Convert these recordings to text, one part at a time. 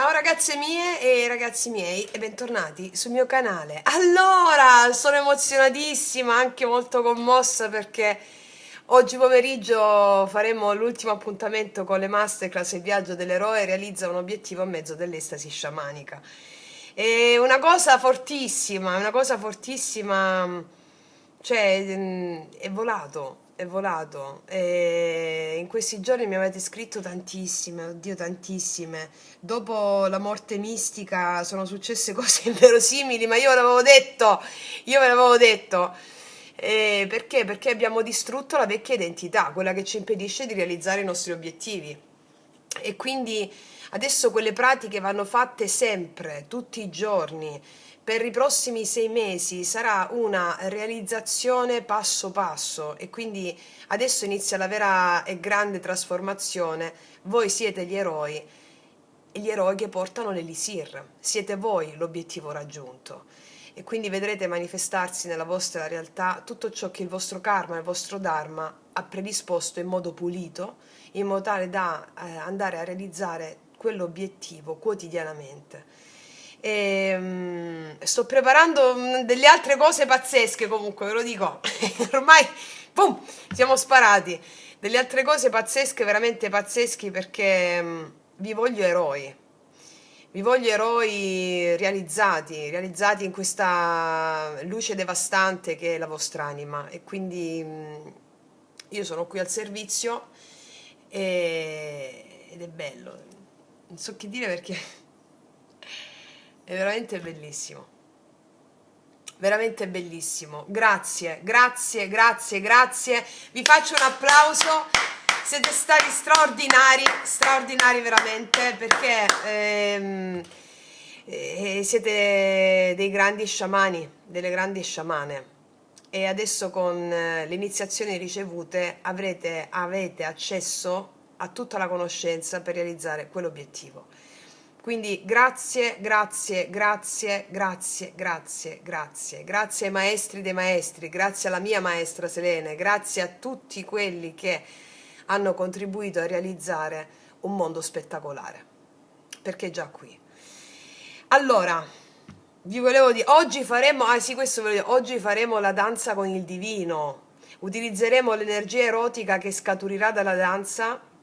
Ciao ragazze mie e ragazzi miei e bentornati sul mio canale. Allora, sono emozionatissima, anche molto commossa perché oggi pomeriggio faremo l'ultimo appuntamento con le masterclass Il viaggio dell'eroe realizza un obiettivo a mezzo dell'estasi sciamanica. È una cosa fortissima, cioè è volato. E in questi giorni mi avete scritto tantissime, oddio tantissime. Dopo la morte mistica sono successe cose inverosimili, ma io ve l'avevo detto, io ve l'avevo detto. Perché? Perché abbiamo distrutto la vecchia identità, quella che ci impedisce di realizzare i nostri obiettivi. E quindi adesso quelle pratiche vanno fatte sempre, tutti i giorni. Per i prossimi 6 mesi sarà una realizzazione passo passo e quindi adesso inizia la vera e grande trasformazione. Voi siete gli eroi e gli eroi che portano l'elisir. Siete voi l'obiettivo raggiunto. E quindi vedrete manifestarsi nella vostra realtà tutto ciò che il vostro karma, il vostro dharma ha predisposto in modo pulito, in modo tale da andare a realizzare quell'obiettivo quotidianamente. Sto preparando delle altre cose pazzesche, comunque ve lo dico. Ormai, boom, siamo sparati. Delle altre cose pazzesche, veramente pazzeschi, perché vi voglio eroi. Vi voglio eroi realizzati in questa luce devastante che è la vostra anima. E quindi io sono qui al servizio ed è bello. Non so che dire perché è veramente bellissimo. Veramente bellissimo. Grazie, grazie, grazie, grazie. Vi faccio un applauso. Siete stati straordinari, straordinari veramente, perché siete dei grandi sciamani, delle grandi sciamane. E adesso con le iniziazioni ricevute avete accesso a tutta la conoscenza per realizzare quell'obiettivo. Quindi grazie, grazie, grazie, grazie, grazie, grazie, grazie ai maestri dei maestri, grazie alla mia maestra Selene, grazie a tutti quelli che hanno contribuito a realizzare un mondo spettacolare, perché è già qui. Allora, vi volevo dire, oggi faremo, ah sì, questo volevo dire, oggi faremo la danza con il divino, utilizzeremo l'energia erotica che scaturirà dalla danza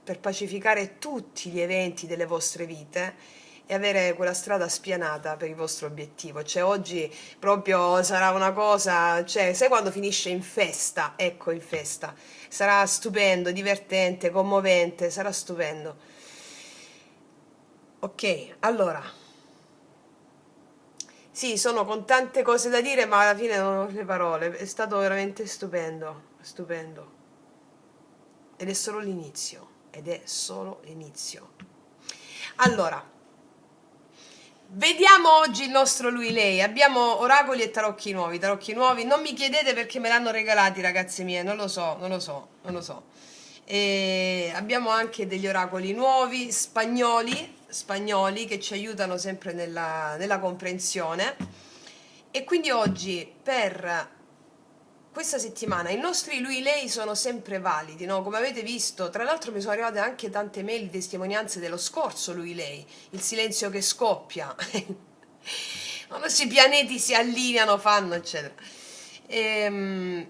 per pacificare tutti gli eventi delle vostre vite e avere quella strada spianata per il vostro obiettivo. Cioè oggi proprio sarà una cosa, cioè sai quando finisce in festa? Ecco, in festa. Sarà stupendo, divertente, commovente, sarà stupendo. Ok, allora. Sì, sono con tante cose da dire, ma alla fine non ho le parole. È stato veramente stupendo, stupendo. Ed è solo l'inizio. Ed è solo l'inizio. Allora, vediamo oggi il nostro lui lei. Abbiamo oracoli e tarocchi nuovi. Tarocchi nuovi. Non mi chiedete perché me l'hanno regalati, ragazze mie. Non lo so, non lo so, non lo so. E abbiamo anche degli oracoli nuovi, spagnoli che ci aiutano sempre nella comprensione. E quindi oggi per questa settimana i nostri lui lei sono sempre validi, no? Come avete visto, tra l'altro mi sono arrivate anche tante mail di testimonianze dello scorso lui lei, il silenzio che scoppia, quando i pianeti si allineano, fanno, eccetera.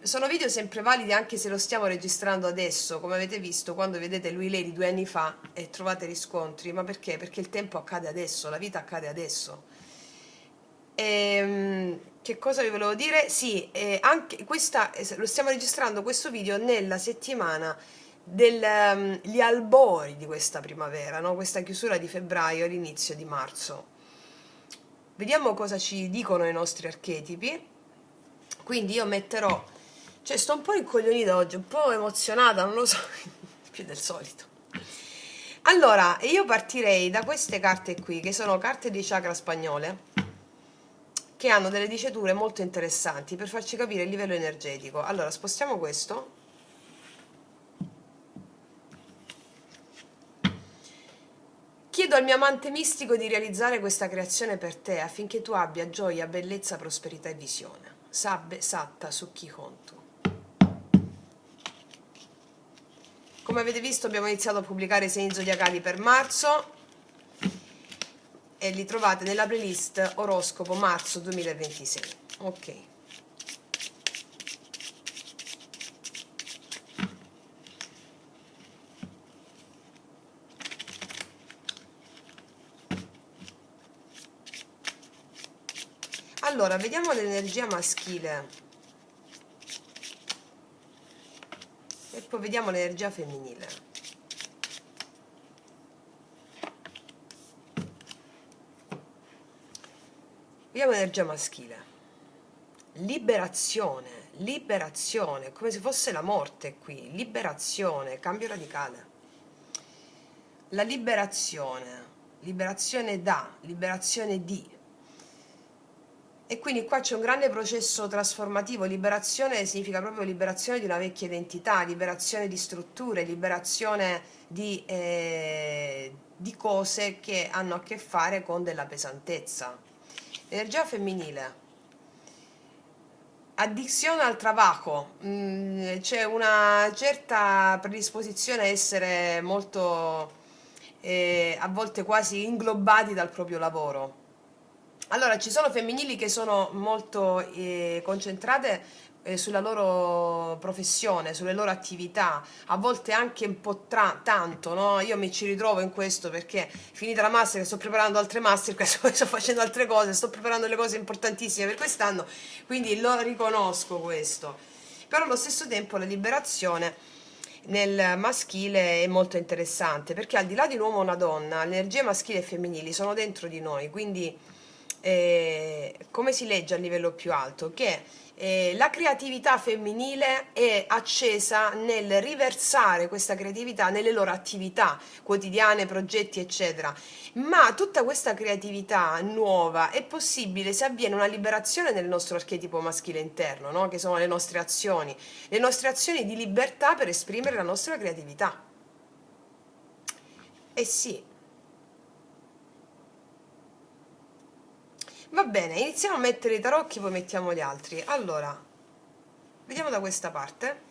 Sono video sempre validi anche se lo stiamo registrando adesso, come avete visto quando vedete lui lei di 2 anni fa e trovate riscontri, ma perché? Perché il tempo accade adesso, la vita accade adesso. Che cosa vi volevo dire? Sì, anche questa, lo stiamo registrando questo video nella settimana degli albori di questa primavera, no? Questa chiusura di febbraio e l'inizio di marzo. Vediamo cosa ci dicono i nostri archetipi. Quindi io metterò, cioè sto un po' incoglionita oggi, un po' emozionata, non lo so, più del solito. Allora, io partirei da queste carte qui, che sono carte di chakra spagnole, che hanno delle diciture molto interessanti per farci capire il livello energetico. Allora, spostiamo questo. Chiedo al mio amante mistico di realizzare questa creazione per te affinché tu abbia gioia, bellezza, prosperità e visione. Sabbe, satta, sukhi hontu. Come avete visto abbiamo iniziato a pubblicare i segni zodiacali per marzo e li trovate nella playlist oroscopo marzo 2026. Ok. Allora, vediamo l'energia maschile e poi vediamo l'energia femminile. Vediamo l'energia maschile. Liberazione, liberazione, come se fosse la morte qui, liberazione, cambio radicale. La liberazione, liberazione da, liberazione di. E quindi qua c'è un grande processo trasformativo. Liberazione significa proprio liberazione di una vecchia identità, liberazione di strutture, liberazione di cose che hanno a che fare con della pesantezza. Energia femminile. Addizione al trabajo. C'è una certa predisposizione a essere molto, a volte quasi inglobati dal proprio lavoro. Allora, ci sono femminili che sono molto concentrate sulla loro professione, sulle loro attività, a volte anche un po' tanto, no? Io mi ci ritrovo in questo perché finita la master, sto preparando altre master, sto facendo altre cose, sto preparando le cose importantissime per quest'anno, quindi lo riconosco questo. Però allo stesso tempo la liberazione nel maschile è molto interessante perché al di là di un uomo e una donna, le energie maschili e femminili sono dentro di noi, quindi come si legge a livello più alto? Che la creatività femminile è accesa nel riversare questa creatività nelle loro attività quotidiane, progetti, eccetera. Ma tutta questa creatività nuova è possibile se avviene una liberazione nel nostro archetipo maschile interno, no? Che sono le nostre azioni di libertà per esprimere la nostra creatività. Eh sì. Va bene, iniziamo a mettere i tarocchi, poi mettiamo gli altri. Allora, vediamo da questa parte.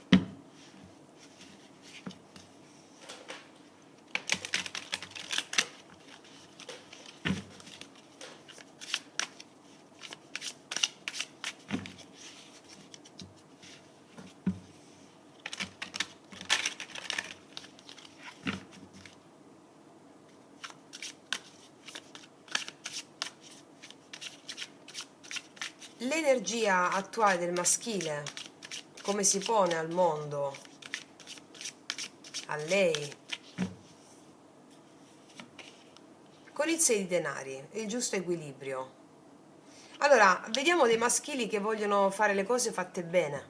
L'energia attuale del maschile, come si pone al mondo, a lei, con il 6 di denari, il giusto equilibrio. Allora, vediamo dei maschili che vogliono fare le cose fatte bene,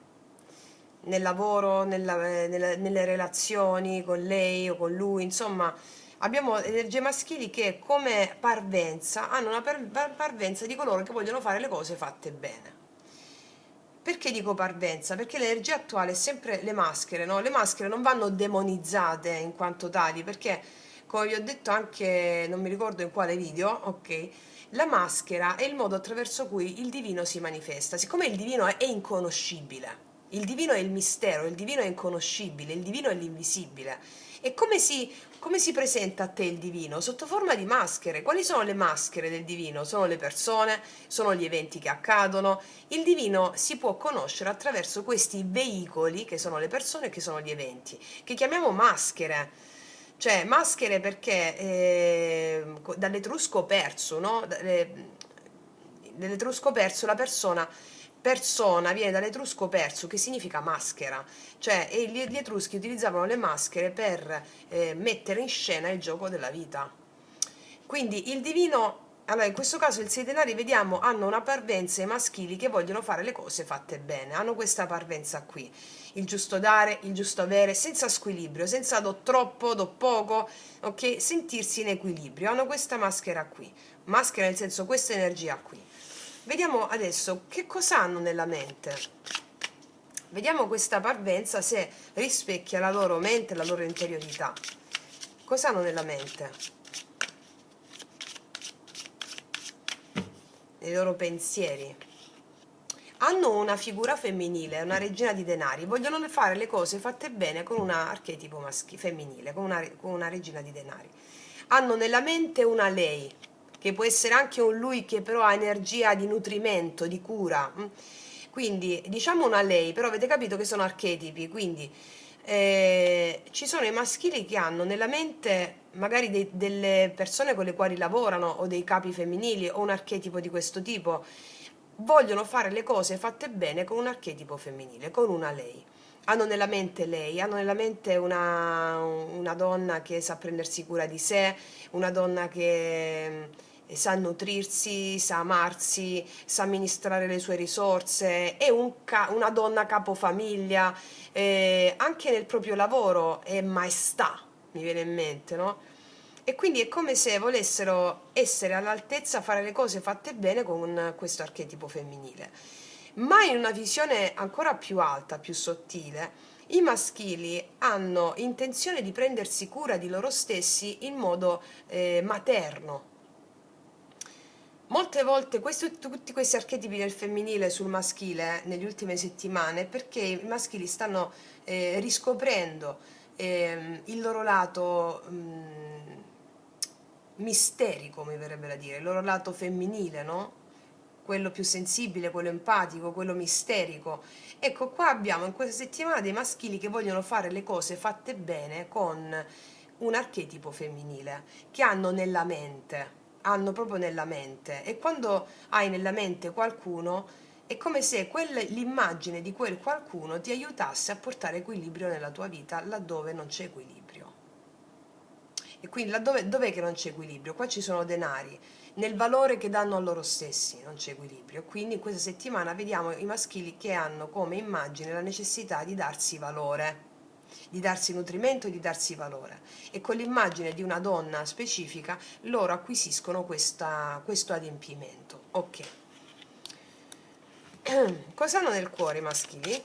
nel lavoro, nelle relazioni con lei o con lui, insomma, abbiamo energie maschili che come parvenza hanno una parvenza di coloro che vogliono fare le cose fatte bene. Perché dico parvenza? Perché l'energia attuale è sempre le maschere, no? Le maschere non vanno demonizzate in quanto tali, perché come vi ho detto anche, non mi ricordo in quale video, ok? La maschera è il modo attraverso cui il divino si manifesta. Siccome il divino è inconoscibile, il divino è il mistero, il divino è inconoscibile, il divino è l'invisibile. E come si presenta a te il divino? Sotto forma di maschere. Quali sono le maschere del divino? Sono le persone, sono gli eventi che accadono. Il divino si può conoscere attraverso questi veicoli, che sono le persone e che sono gli eventi, che chiamiamo maschere. Cioè, maschere perché dall'etrusco perso, no? Dall'etrusco perso la persona viene dall'etrusco perso, che significa maschera, cioè gli etruschi utilizzavano le maschere per mettere in scena il gioco della vita. Quindi il divino, allora in questo caso il 6 denari, vediamo, hanno una parvenza ai maschili che vogliono fare le cose fatte bene, hanno questa parvenza qui, il giusto dare, il giusto avere, senza squilibrio, senza do troppo, do poco, ok? Sentirsi in equilibrio, hanno questa maschera qui, maschera nel senso questa energia qui. Vediamo adesso che cosa hanno nella mente. Vediamo questa parvenza se rispecchia la loro mente, la loro interiorità. Cosa hanno nella mente? Nei loro pensieri. Hanno una figura femminile, una regina di denari, vogliono fare le cose fatte bene con un archetipo femminile, con una regina di denari. Hanno nella mente una lei, che può essere anche un lui che però ha energia di nutrimento, di cura. Quindi diciamo una lei, però avete capito che sono archetipi, quindi ci sono i maschili che hanno nella mente magari delle persone con le quali lavorano o dei capi femminili o un archetipo di questo tipo, vogliono fare le cose fatte bene con un archetipo femminile, con una lei. Hanno nella mente lei, hanno nella mente una donna che sa prendersi cura di sé, una donna che sa nutrirsi, sa amarsi, sa amministrare le sue risorse, è una donna capofamiglia, anche nel proprio lavoro è maestà, mi viene in mente, no? E quindi è come se volessero essere all'altezza, fare le cose fatte bene con questo archetipo femminile. Ma in una visione ancora più alta, più sottile, i maschili hanno intenzione di prendersi cura di loro stessi in modo materno. Molte volte tutti questi archetipi del femminile sul maschile negli ultime settimane perché i maschili stanno riscoprendo il loro lato misterico, mi verrebbe da dire, il loro lato femminile, no? Quello più sensibile, quello empatico, quello misterico. Ecco, qua abbiamo in questa settimana dei maschili che vogliono fare le cose fatte bene con un archetipo femminile che hanno proprio nella mente. E quando hai nella mente qualcuno, è come se l'immagine di quel qualcuno ti aiutasse a portare equilibrio nella tua vita laddove non c'è equilibrio. E quindi dov'è che non c'è equilibrio? Qua ci sono denari, nel valore che danno a loro stessi non c'è equilibrio. Quindi in questa settimana vediamo i maschili che hanno come immagine la necessità di darsi valore, di darsi nutrimento e di darsi valore. E con l'immagine di una donna specifica loro acquisiscono questo adempimento. Ok. Cosa hanno nel cuore i maschili?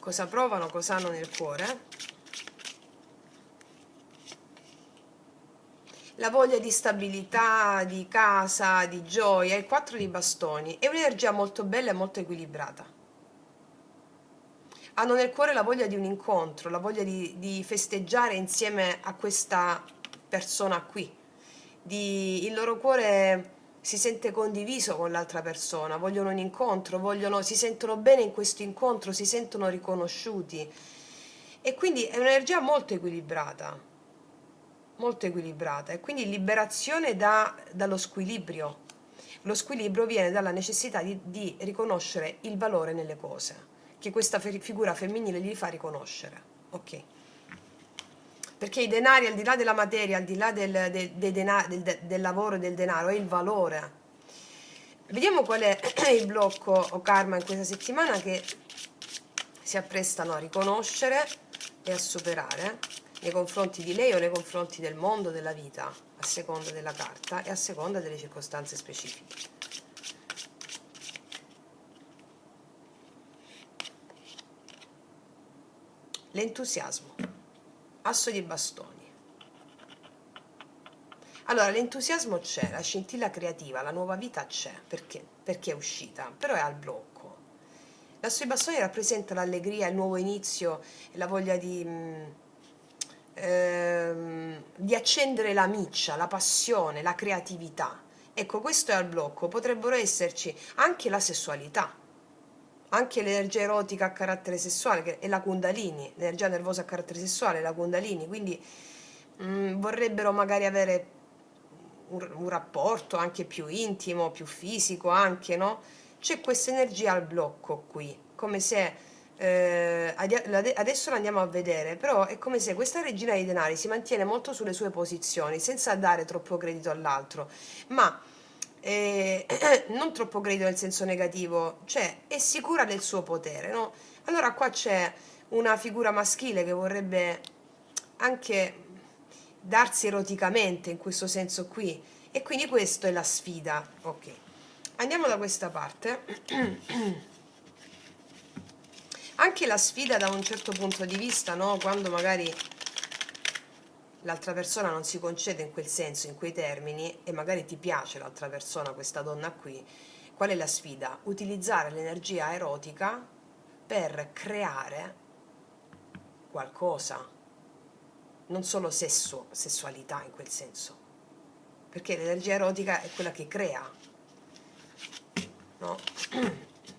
Cosa provano? Cosa hanno nel cuore? La voglia di stabilità, di casa, di gioia, il 4 di bastoni, è un'energia molto bella e molto equilibrata. Hanno nel cuore la voglia di un incontro, la voglia di festeggiare insieme a questa persona qui. Il loro cuore si sente condiviso con l'altra persona, vogliono un incontro, si sentono bene in questo incontro, si sentono riconosciuti. E quindi è un'energia molto equilibrata, e quindi liberazione dallo squilibrio. Lo squilibrio viene dalla necessità di riconoscere il valore nelle cose, che questa figura femminile gli fa riconoscere. Ok. Perché i denari, al di là della materia, al di là del lavoro e del denaro, è il valore. Vediamo qual è il blocco o karma in questa settimana che si apprestano a riconoscere e a superare nei confronti di lei o nei confronti del mondo, della vita, a seconda della carta e a seconda delle circostanze specifiche. L'entusiasmo, asso di bastoni. Allora, l'entusiasmo c'è, la scintilla creativa, la nuova vita c'è, perché è uscita, però è al blocco. L'asso di bastoni rappresenta l'allegria, il nuovo inizio, la voglia di accendere la miccia, la passione, la creatività. Ecco, questo è al blocco. Potrebbero esserci anche la sessualità, anche l'energia erotica a carattere sessuale, che è la Kundalini, l'energia nervosa a carattere sessuale, la Kundalini, quindi vorrebbero magari avere un rapporto anche più intimo, più fisico anche, no? C'è questa energia al blocco qui, come se adesso la andiamo a vedere, però è come se questa regina dei denari si mantiene molto sulle sue posizioni, senza dare troppo credito all'altro, ma non troppo credito nel senso negativo, cioè è sicura del suo potere, no? Allora qua c'è una figura maschile che vorrebbe anche darsi eroticamente in questo senso qui, e quindi questa è la sfida. Ok, andiamo da questa parte. Anche la sfida da un certo punto di vista, no? Quando magari l'altra persona non si concede in quel senso, in quei termini, e magari ti piace l'altra persona, questa donna qui, qual è la sfida? Utilizzare l'energia erotica per creare qualcosa, non solo sessualità in quel senso. perché l'energia erotica è quella che crea, no?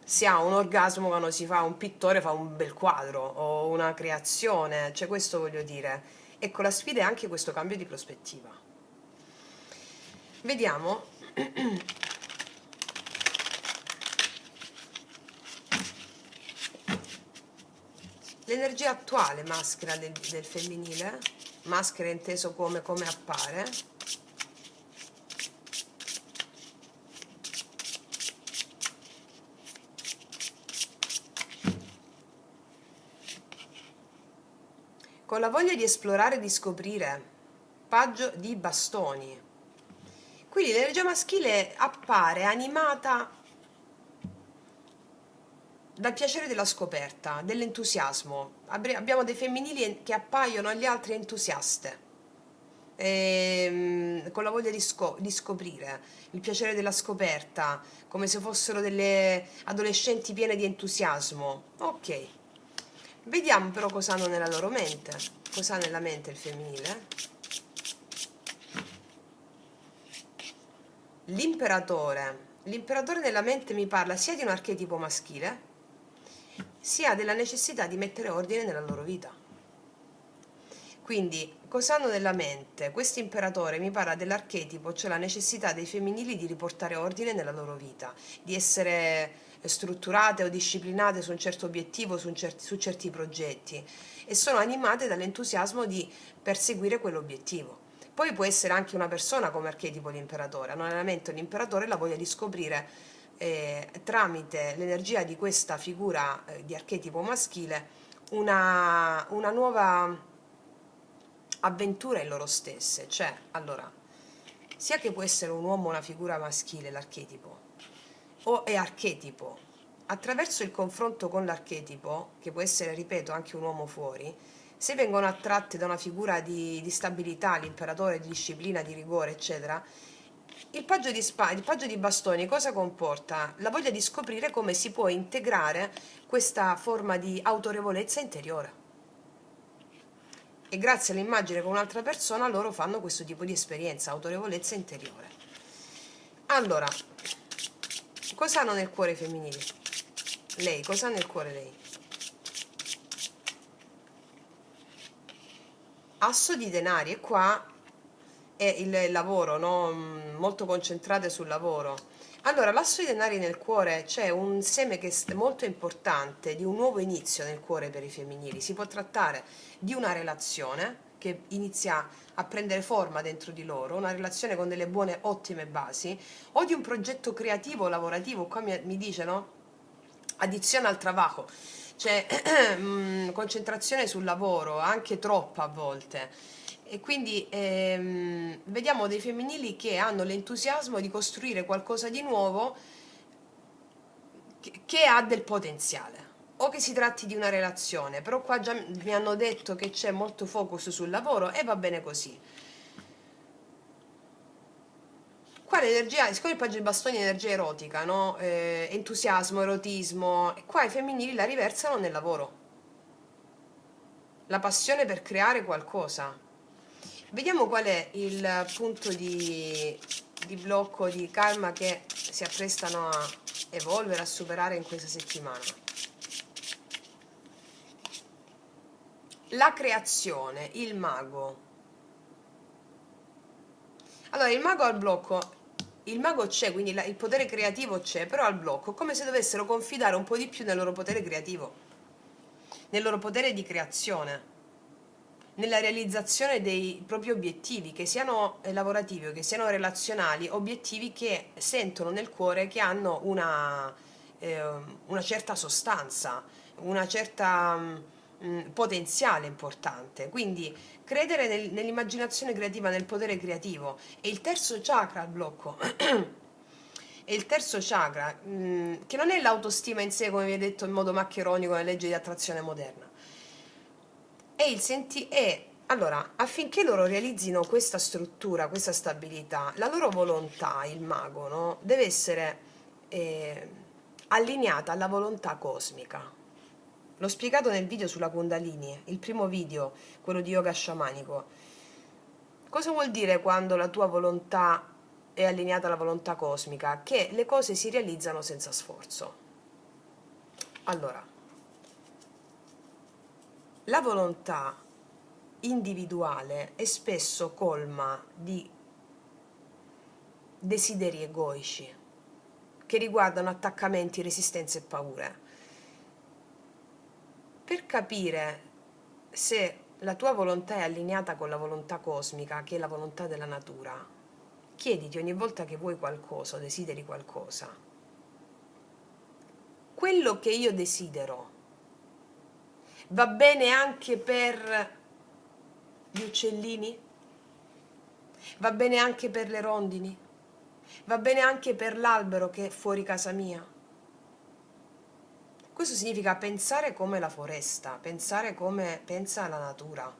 Si ha un orgasmo quando si fa, un pittore fa un bel quadro o una creazione, cioè questo voglio dire. Ecco, la sfida è anche questo cambio di prospettiva. Vediamo. L'energia attuale maschera del femminile, maschera inteso come appare. Con la voglia di esplorare e di scoprire, paggio di bastoni. Quindi l'energia maschile appare animata dal piacere della scoperta, dell'entusiasmo. Abbiamo dei femminili che appaiono agli altri entusiaste, con la voglia di scoprire, il piacere della scoperta, come se fossero delle adolescenti piene di entusiasmo. Ok, vediamo però cosa hanno nella loro mente, cosa ha nella mente il femminile. L'imperatore nella mente mi parla sia di un archetipo maschile, sia della necessità di mettere ordine nella loro vita. Quindi, cosa hanno nella mente? Questo imperatore mi parla dell'archetipo, cioè la necessità dei femminili di riportare ordine nella loro vita, di essere strutturate o disciplinate su un certo obiettivo, su certi progetti, e sono animate dall'entusiasmo di perseguire quell'obiettivo. Poi può essere anche una persona come archetipo l'imperatore, hanno nella mente l'imperatore la voglia di scoprire tramite l'energia di questa figura di archetipo maschile una nuova avventura in loro stesse, cioè, allora, sia che può essere un uomo o una figura maschile l'archetipo, o è archetipo, attraverso il confronto con l'archetipo, che può essere, ripeto, anche un uomo fuori, se vengono attratte da una figura di stabilità, l'imperatore, di disciplina, di rigore, eccetera, il paggio di bastoni cosa comporta? La voglia di scoprire come si può integrare questa forma di autorevolezza interiore. E grazie all'immagine con un'altra persona loro fanno questo tipo di esperienza, autorevolezza interiore. Allora, cosa hanno nel cuore i femminili? Lei, cosa ha nel cuore lei? Asso di denari, e qua è il lavoro, no? Molto concentrate sul lavoro. Allora, l'asso di denari nel cuore c'è un seme che è molto importante, di un nuovo inizio nel cuore per i femminili. Si può trattare di una relazione che inizia a prendere forma dentro di loro, una relazione con delle buone, ottime basi, o di un progetto creativo, lavorativo. Qua mi dice, no? Addizione al trabajo, cioè concentrazione sul lavoro, anche troppa a volte. E quindi vediamo dei femminili che hanno l'entusiasmo di costruire qualcosa di nuovo che ha del potenziale. O che si tratti di una relazione, però qua già mi hanno detto che c'è molto focus sul lavoro e va bene così. Qua l'energia, siccome il paggio di bastoni è energia erotica, no? Entusiasmo, erotismo, e qua i femminili la riversano nel lavoro. La passione per creare qualcosa. Vediamo qual è il punto di blocco, di karma che si apprestano a evolvere, a superare in questa settimana. La creazione, il mago. Allora, il mago al blocco, il mago c'è, quindi il potere creativo c'è, però al blocco, come se dovessero confidare un po' di più nel loro potere creativo, nel loro potere di creazione, nella realizzazione dei propri obiettivi, che siano lavorativi o che siano relazionali, obiettivi che sentono nel cuore che hanno una certa sostanza, una certa potenziale importante. Quindi credere nell'immaginazione creativa, nel potere creativo. E il terzo chakra al blocco. E il terzo chakra, che non è l'autostima in sé, come vi ho detto in modo maccheronico nella legge di attrazione moderna, allora, affinché loro realizzino questa struttura, questa stabilità, la loro volontà, il mago, no, deve essere eh, allineata alla volontà cosmica. L'ho spiegato nel video sulla Kundalini, il primo video, quello di yoga sciamanico. Cosa vuol dire quando la tua volontà è allineata alla volontà cosmica? Che le cose si realizzano senza sforzo. Allora, la volontà individuale è spesso colma di desideri egoici che riguardano attaccamenti, resistenze e paure. Per capire se la tua volontà è allineata con la volontà cosmica, che è la volontà della natura, chiediti ogni volta che vuoi qualcosa o desideri qualcosa, quello che io desidero va bene anche per gli uccellini? Va bene anche per le rondini? Va bene anche per l'albero che è fuori casa mia? Questo significa pensare come la foresta, pensare come pensa la natura.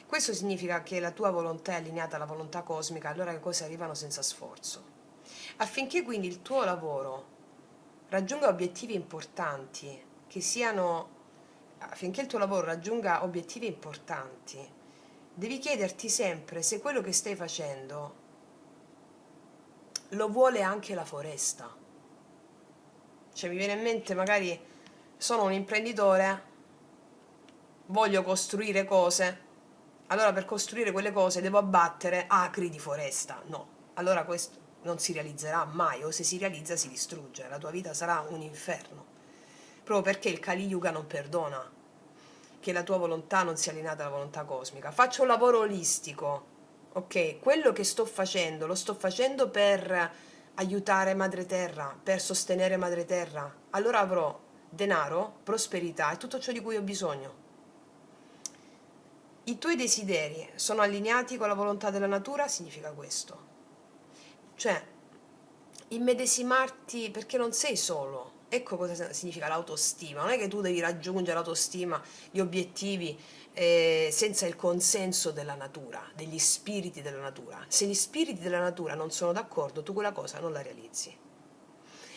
Questo significa che la tua volontà è allineata alla volontà cosmica, allora le cose arrivano senza sforzo. Affinché quindi il tuo lavoro raggiunga obiettivi importanti, affinché il tuo lavoro raggiunga obiettivi importanti, devi chiederti sempre se quello che stai facendo lo vuole anche la foresta. Cioè mi viene in mente, magari sono un imprenditore, voglio costruire cose, allora per costruire quelle cose devo abbattere acri di foresta. No, allora questo non si realizzerà mai, o se si realizza si distrugge, la tua vita sarà un inferno. Proprio perché il Kali Yuga non perdona che la tua volontà non sia allineata alla volontà cosmica. Faccio un lavoro olistico, ok? Quello che sto facendo lo sto facendo per aiutare Madre Terra, per sostenere Madre Terra. Allora avrò denaro, prosperità e tutto ciò di cui ho bisogno. I tuoi desideri sono allineati con la volontà della natura, significa questo. Cioè, immedesimarti perché non sei solo. Ecco cosa significa l'autostima. Non è che tu devi raggiungere l'autostima, gli obiettivi, senza il consenso della natura, degli spiriti della natura. Se gli spiriti della natura non sono d'accordo, tu quella cosa non la realizzi.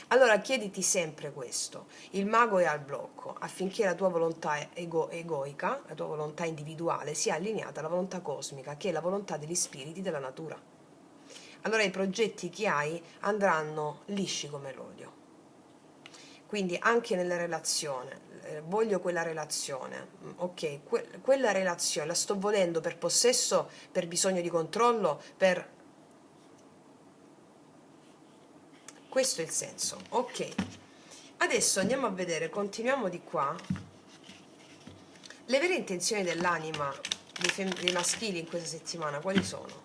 Allora chiediti sempre questo: il mago è al blocco, affinché la tua volontà egoica, la tua volontà individuale, sia allineata alla volontà cosmica, che è la volontà degli spiriti della natura. Allora i progetti che hai andranno lisci come l'olio. Quindi anche nella relazione, voglio quella relazione, ok, quella relazione la sto volendo per possesso, per bisogno di controllo, per... Questo è il senso, ok. Adesso andiamo a vedere, continuiamo di qua, le vere intenzioni dell'anima dei maschili in questa settimana, quali sono?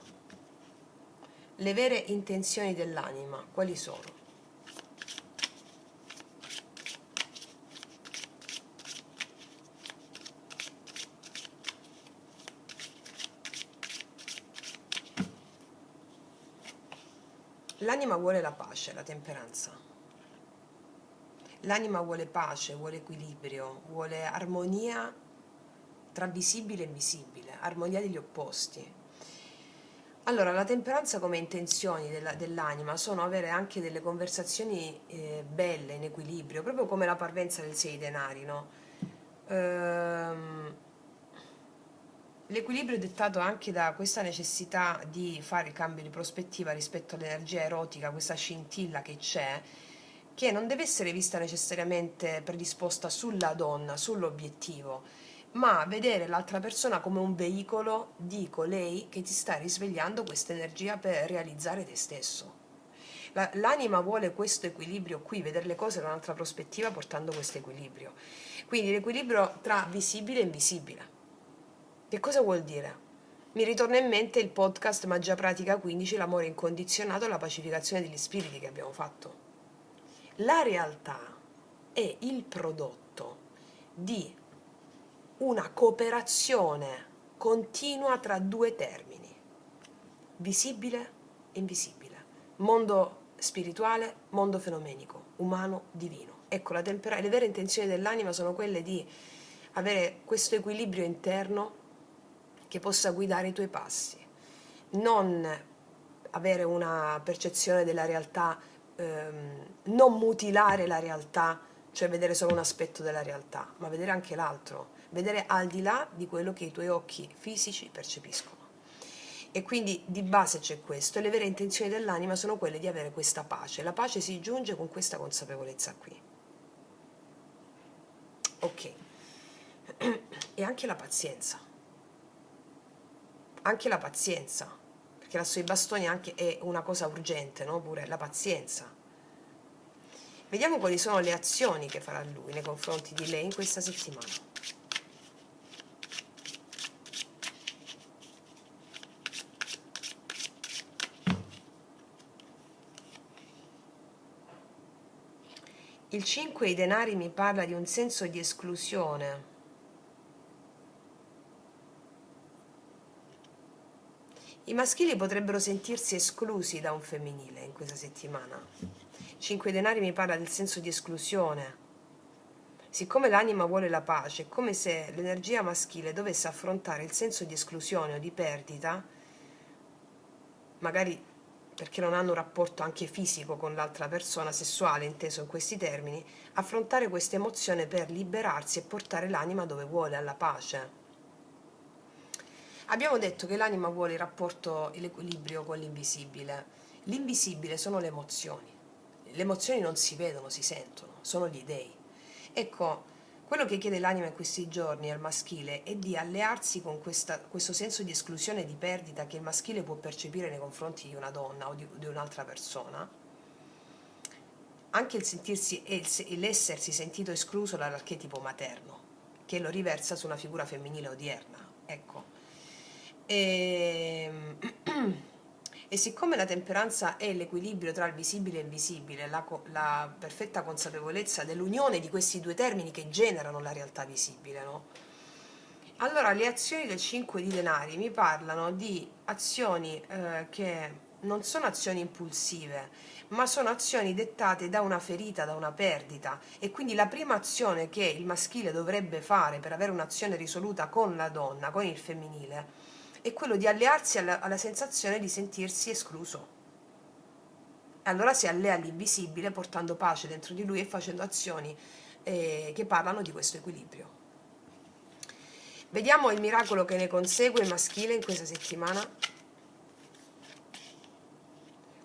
Le vere intenzioni dell'anima, quali sono? L'anima vuole la pace, la temperanza. L'anima vuole pace, vuole equilibrio, vuole armonia tra visibile e invisibile, armonia degli opposti. Allora, la temperanza come intenzioni dell'anima sono avere anche delle conversazioni belle, in equilibrio, proprio come la parvenza del sei denari, no? L'equilibrio è dettato anche da questa necessità di fare il cambio di prospettiva rispetto all'energia erotica, questa scintilla che c'è, che non deve essere vista necessariamente predisposta sulla donna, sull'obiettivo, ma vedere l'altra persona come un veicolo di colei che ti sta risvegliando questa energia per realizzare te stesso. L'anima vuole questo equilibrio qui, vedere le cose da un'altra prospettiva portando questo equilibrio. Quindi l'equilibrio tra visibile e invisibile. Che cosa vuol dire? Mi ritorna in mente il podcast Magia Pratica 15, l'amore incondizionato e la pacificazione degli spiriti che abbiamo fatto. La realtà è il prodotto di una cooperazione continua tra due termini, visibile e invisibile, mondo spirituale, mondo fenomenico, umano, divino. Ecco, le vere intenzioni dell'anima sono quelle di avere questo equilibrio interno che possa guidare i tuoi passi, non avere una percezione della realtà, non mutilare la realtà, cioè vedere solo un aspetto della realtà, ma vedere anche l'altro, vedere al di là di quello che i tuoi occhi fisici percepiscono. E quindi di base c'è questo, e le vere intenzioni dell'anima sono quelle di avere questa pace. La pace si giunge con questa consapevolezza qui. Ok. E anche la pazienza. Anche la pazienza, perché l'asso dei bastoni anche è una cosa urgente, no? Pure la pazienza. Vediamo quali sono le azioni che farà lui nei confronti di lei in questa settimana. Il 5 dei denari mi parla di un senso di esclusione. I maschili potrebbero sentirsi esclusi da un femminile in questa settimana. 5 denari mi parla del senso di esclusione. Siccome l'anima vuole la pace, è come se l'energia maschile dovesse affrontare il senso di esclusione o di perdita, magari perché non hanno un rapporto anche fisico con l'altra persona, sessuale inteso in questi termini, affrontare questa emozione per liberarsi e portare l'anima dove vuole, alla pace. Abbiamo detto che l'anima vuole il rapporto, l'equilibrio con l'invisibile. L'invisibile sono le emozioni. Le emozioni non si vedono, si sentono, sono gli dei. Ecco, quello che chiede l'anima in questi giorni al maschile è di allearsi con questo senso di esclusione e di perdita che il maschile può percepire nei confronti di una donna o di un'altra persona. Anche il sentirsi e l'essersi sentito escluso dall'archetipo materno, che lo riversa su una figura femminile odierna. Ecco. E, e siccome la temperanza è l'equilibrio tra il visibile e il invisibile, la perfetta consapevolezza dell'unione di questi due termini che generano la realtà visibile, no? Allora le azioni del 5 di denari mi parlano di azioni che non sono azioni impulsive, ma sono azioni dettate da una ferita, da una perdita, e quindi la prima azione che il maschile dovrebbe fare per avere un'azione risoluta con la donna, con il femminile, è quello di allearsi alla sensazione di sentirsi escluso. Allora si allea all'invisibile portando pace dentro di lui e facendo azioni che parlano di questo equilibrio. Vediamo il miracolo che ne consegue il maschile in questa settimana.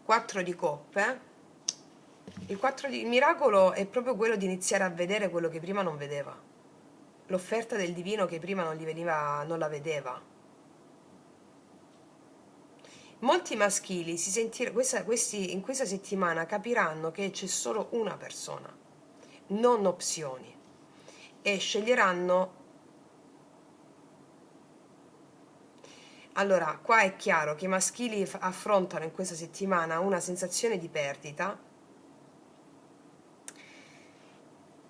4 di coppe. Il miracolo è proprio quello di iniziare a vedere quello che prima non vedeva. L'offerta del divino che prima non gli veniva, non la vedeva. Molti maschili in questa settimana capiranno che c'è solo una persona, non opzioni, e sceglieranno. Allora, qua è chiaro che i maschili affrontano in questa settimana una sensazione di perdita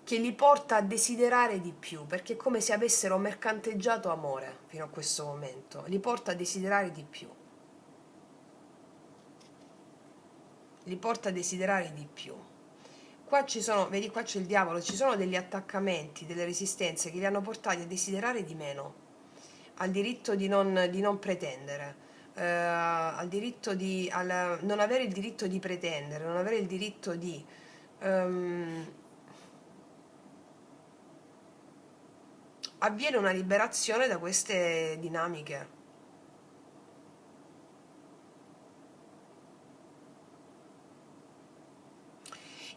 che li porta a desiderare di più, perché è come se avessero mercanteggiato amore fino a questo momento, li porta a desiderare di più. Li porta a desiderare di più. Qua ci sono, vedi, qua c'è il diavolo, ci sono degli attaccamenti, delle resistenze che li hanno portati a desiderare di meno, al diritto di non pretendere, al diritto non avere il diritto di pretendere, non avere il diritto di avviene una liberazione da queste dinamiche.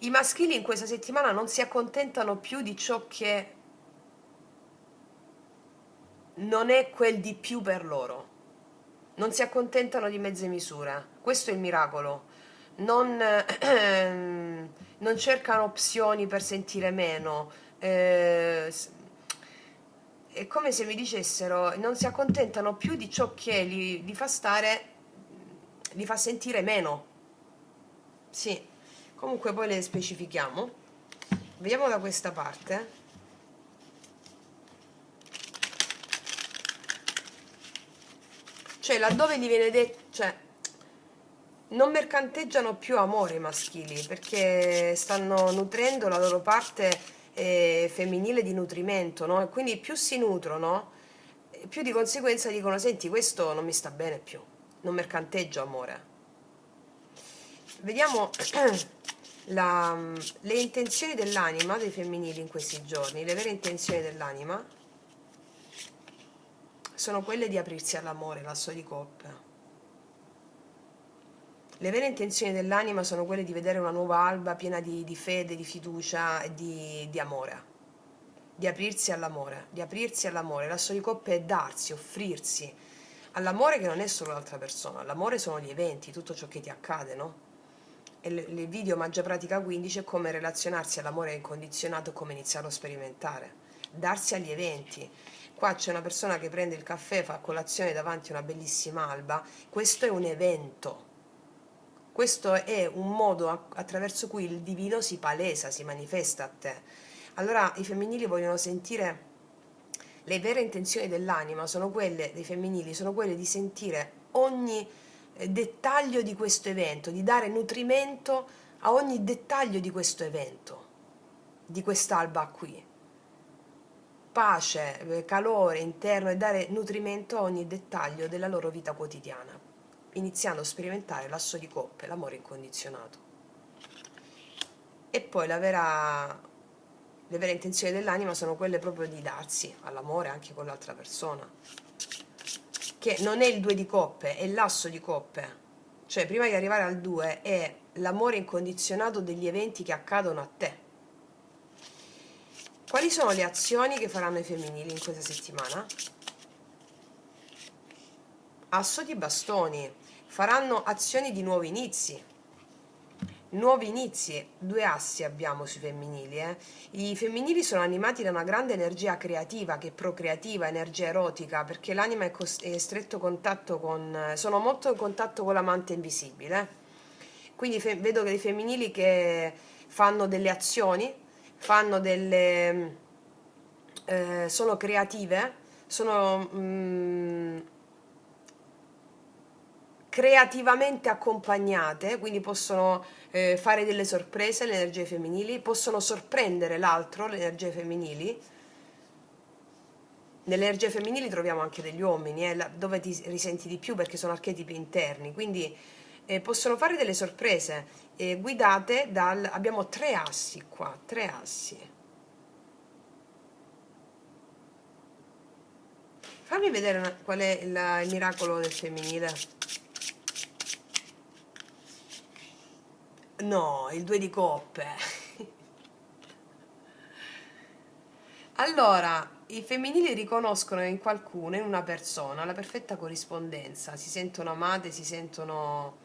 I maschili in questa settimana non si accontentano più di ciò che non è quel di più per loro. Non si accontentano di mezze misure. Questo è il miracolo. Non, non cercano opzioni per sentire meno. È come se mi dicessero, non si accontentano più di ciò che li fa stare, li fa sentire meno. Sì. Comunque poi le specifichiamo. Vediamo da questa parte. Cioè, laddove gli viene detto, cioè, non mercanteggiano più amore i maschili, perché stanno nutrendo la loro parte femminile di nutrimento, no? E quindi più si nutrono, più di conseguenza dicono, senti, questo non mi sta bene più, non mercanteggio amore. Vediamo le intenzioni dell'anima dei femminili in questi giorni. Le vere intenzioni dell'anima sono quelle di aprirsi all'amore, l'asso di coppe. Le vere intenzioni dell'anima sono quelle di vedere una nuova alba piena di fede, di fiducia e di amore. Di aprirsi all'amore, di aprirsi all'amore. L'asso di coppe è darsi, offrirsi all'amore, che non è solo l'altra persona. L'amore sono gli eventi, tutto ciò che ti accade, no? E il video Magia Pratica 15 è come relazionarsi all'amore incondizionato e come iniziarlo a sperimentare. Darsi agli eventi. Qua c'è una persona che prende il caffè, fa colazione davanti a una bellissima alba. Questo è un evento. Questo è un modo attraverso cui il divino si palesa, si manifesta a te. Allora i femminili vogliono sentire, le vere intenzioni dell'anima sono quelle dei femminili, sono quelle di sentire ogni dettaglio di questo evento, di dare nutrimento a ogni dettaglio di questo evento, di quest'alba qui. Pace, calore interno e dare nutrimento a ogni dettaglio della loro vita quotidiana, iniziando a sperimentare l'asso di coppe, l'amore incondizionato. E poi le vere intenzioni dell'anima sono quelle proprio di darsi all'amore anche con l'altra persona, che non è il 2 di coppe, è l'asso di coppe. Cioè, prima di arrivare al 2 è l'amore incondizionato degli eventi che accadono a te. Quali sono le azioni che faranno i femminili in questa settimana? Asso di bastoni. Faranno azioni di nuovi inizi. Nuovi inizi, 2 assi abbiamo sui femminili. I femminili sono animati da una grande energia creativa, che è procreativa, energia erotica, perché l'anima è in stretto contatto sono molto in contatto con l'amante invisibile. Quindi vedo che i femminili che fanno delle azioni, fanno sono creative, sono creativamente accompagnate, quindi possono fare delle sorprese, le energie femminili, possono sorprendere l'altro, le energie femminili. Nelle energie femminili troviamo anche degli uomini, dove ti risenti di più perché sono archetipi interni, quindi possono fare delle sorprese guidate abbiamo 3 assi qua, 3 assi. Fammi vedere qual è il miracolo del femminile. No, il 2 di coppe. Allora, i femminili riconoscono in qualcuno, in una persona, la perfetta corrispondenza, si sentono amate, si sentono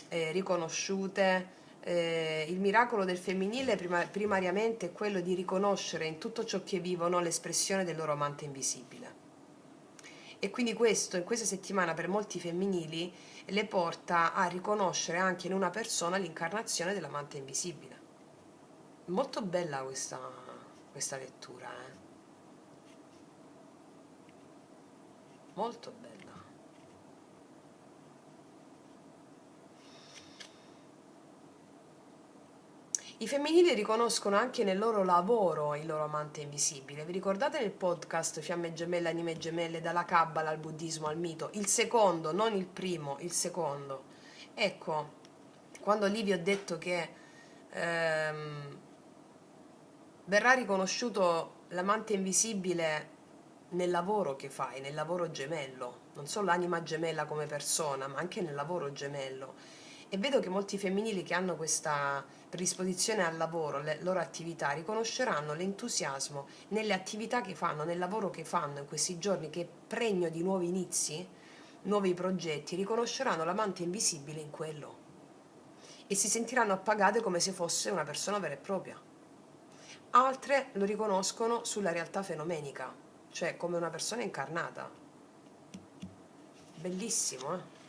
riconosciute. Il miracolo del femminile primariamente è quello di riconoscere in tutto ciò che vivono l'espressione del loro amante invisibile. E quindi questo, in questa settimana, per molti femminili, le porta a riconoscere anche in una persona l'incarnazione dell'amante invisibile. Molto bella questa lettura, molto bella. I femminili riconoscono anche nel loro lavoro il loro amante invisibile. Vi ricordate nel podcast Fiamme gemelle, anime gemelle, dalla Kabbala al buddismo al mito? Il secondo, non il primo, il secondo. Ecco, quando lì vi ho detto che verrà riconosciuto l'amante invisibile nel lavoro che fai, nel lavoro gemello, non solo l'anima gemella come persona, ma anche nel lavoro gemello. E vedo che molti femminili che hanno questa predisposizione al lavoro, le loro attività, riconosceranno l'entusiasmo nelle attività che fanno, nel lavoro che fanno in questi giorni, che è pregno di nuovi inizi, nuovi progetti, riconosceranno l'amante invisibile in quello e si sentiranno appagate come se fosse una persona vera e propria. Altre lo riconoscono sulla realtà fenomenica, cioè come una persona incarnata. Bellissimo,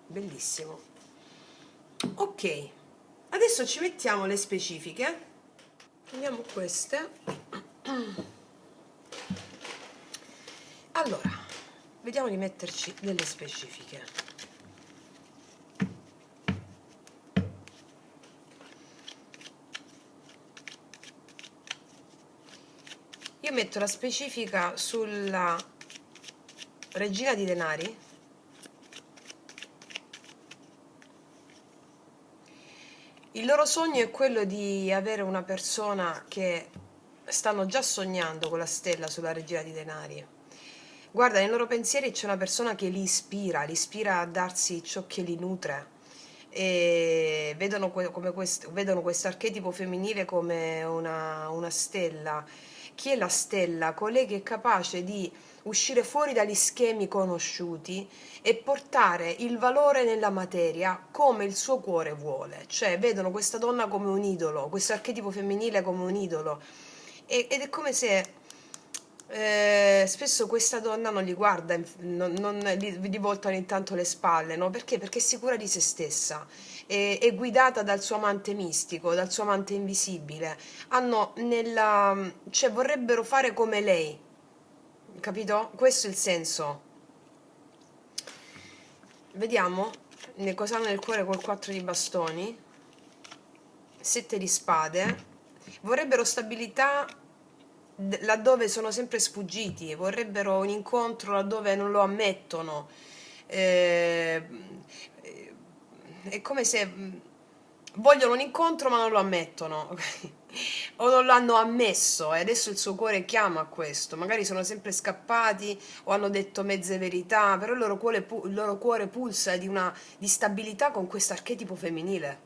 bellissimo. Ok, adesso ci mettiamo le specifiche. Prendiamo queste. Allora, vediamo di metterci delle specifiche. Io metto la specifica sulla regina di denari. Il loro sogno è quello di avere una persona che stanno già sognando con la stella sulla regina di denari. Guarda, nei loro pensieri c'è una persona che li ispira a darsi ciò che li nutre e vedono questo archetipo femminile come una stella. Chi è la stella? Colei che è capace di uscire fuori dagli schemi conosciuti e portare il valore nella materia come il suo cuore vuole. Cioè, vedono questa donna come un idolo, questo archetipo femminile come un idolo. Ed è come se spesso questa donna non li guarda, non gli voltano intanto le spalle, no? Perché? Perché è sicura di se stessa, è guidata dal suo amante mistico, dal suo amante invisibile. Cioè vorrebbero fare come lei, capito? Questo è il senso. Vediamo cosa hanno nel cuore col 4 di bastoni, 7 di spade. Vorrebbero stabilità laddove sono sempre sfuggiti, vorrebbero un incontro laddove non lo ammettono. Eh, è come se vogliono un incontro ma non lo ammettono o non lo hanno ammesso e adesso il suo cuore chiama a questo. Magari sono sempre scappati o hanno detto mezze verità, però il loro cuore pulsa di stabilità con questo archetipo femminile.